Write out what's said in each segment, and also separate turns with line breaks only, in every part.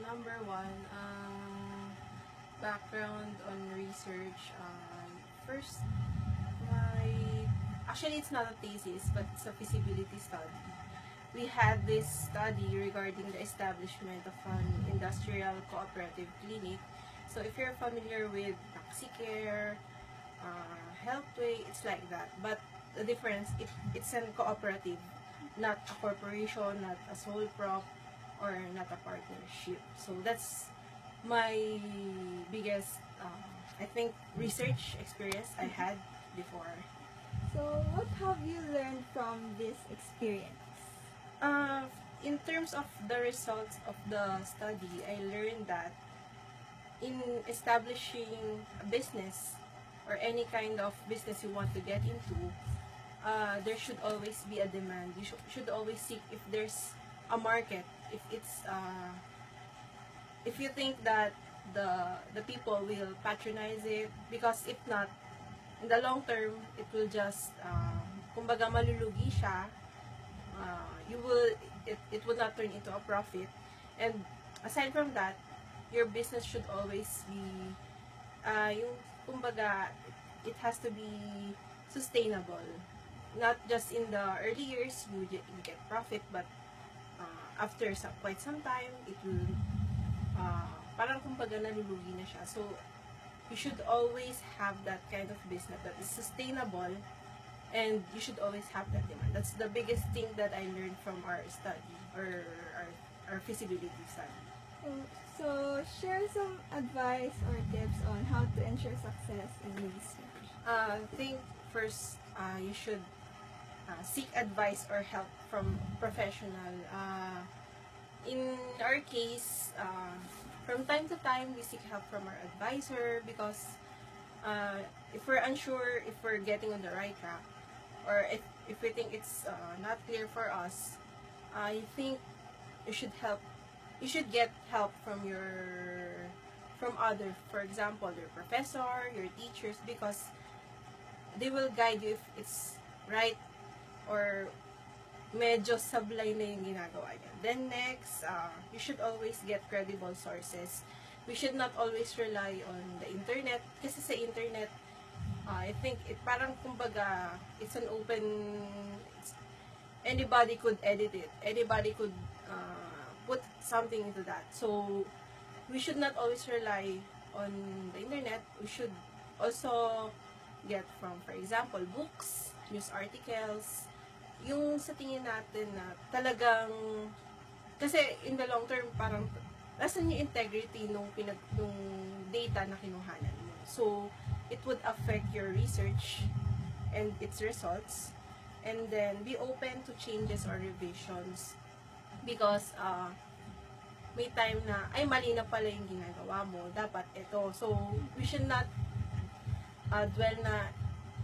number one, background on research. First, my actually it's not a thesis, but it's a feasibility study. We had this study regarding the establishment of an industrial cooperative clinic. So if you're familiar with TaxiCare, Healthway, it's like that. But the difference, it's a cooperative, not a corporation, not a sole prop, or not a partnership. So that's my biggest, I think, research experience I had before.
So, what have you learned from this experience?
In terms of the results of the study, I learned that in establishing a business or any kind of business you want to get into, there should always be a demand. You should always seek if there's a market, if it's if you think that the people will patronize it, because if not, in the long term, it will just kumbaga malulugi siya. It will not turn into a profit. And aside from that, your business should always be yung kumbaga, it has to be sustainable. Not just in the early years you get profit, but after quite some time it will parang kumbaga nalulugi na siya. So you should always have that kind of business that is sustainable, and you should always have that demand. That's the biggest thing that I learned from our study, or our feasibility study.
So, share some advice or tips on how to ensure success in research.
I think first, you should seek advice or help from professional. In our case, from time to time, we seek help from our advisor, because if we're unsure if we're getting on the right track, or if we think it's not clear for us, I think you should get help from other, for example, your professor, your teachers, because they will guide you if it's right or medyo sablay na yung ginagawa niya. Then next, you should always get credible sources. We should not always rely on the internet, kasi sa internet, I think parang kumbaga, it's an open, anybody could edit it, anybody could put something into that. So we should not always rely on the internet. We should also get from, for example, books, news articles, yung sa tingin natin na talagang, kasi in the long term, parang nasan yung integrity nung data na kinuhanan mo. So it would affect your research and its results. And then be open to changes or revisions, because may time na ay mali na pala yung ginagawa mo, dapat ito. So we should not dwell na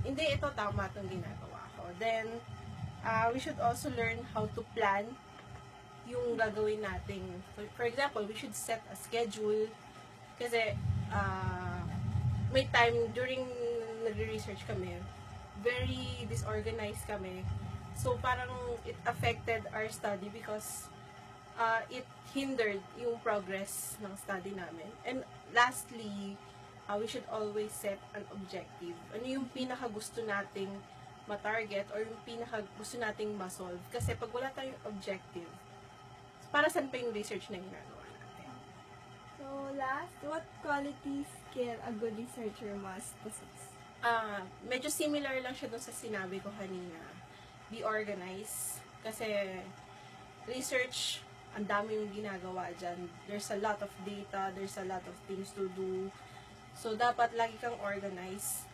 hindi, ito tama itong ginagawa ko. Then we should also learn how to plan yung gagawin nating, for example, we should set a schedule, kasi may time during nagre-research kami, very disorganized kami. So parang it affected our study, because it hindered yung progress ng study namin. And lastly, we should always set an objective. Ano yung pinaka gusto nating ma-target, or yung pinaka gusto nating ma-solve? Kasi pag wala tayong objective, para saan pa yung research na ginagawa natin?
So, last, what quality skill a good researcher must possess?
Medyo similar lang siya dun sa sinabi ko kanina. Be organized. Kasi research, ang dami yung ginagawa dyan. There's a lot of data, there's a lot of things to do. So, dapat lagi kang organized.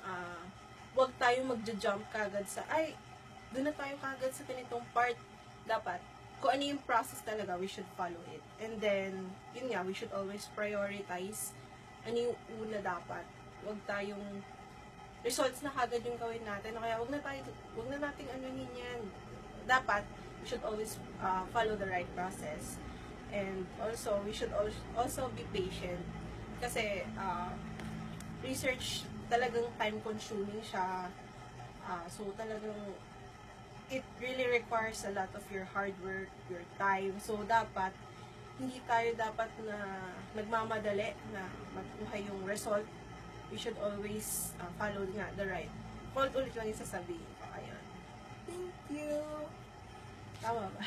Huwag tayong magja-jump kagad sa, ay, doon na tayo kagad sa ganitong part. Dapat, kung ano yung process talaga, we should follow it. And then, yun nga, we should always prioritize ano yung una dapat. Huwag tayong results na kagad yung gawin natin. Kaya huwag na nating anuhin yan. Dapat, we should always follow the right process. And also, we should also be patient. Kasi, research talagang time-consuming siya. So, talagang it really requires a lot of your hard work, your time. So, dapat hindi tayo dapat na nagmamadali na makuha yung result. We should always follow nga the right. Hold ulit lang yung sasabihin ko. Ayun.
Thank you.
Tama ba?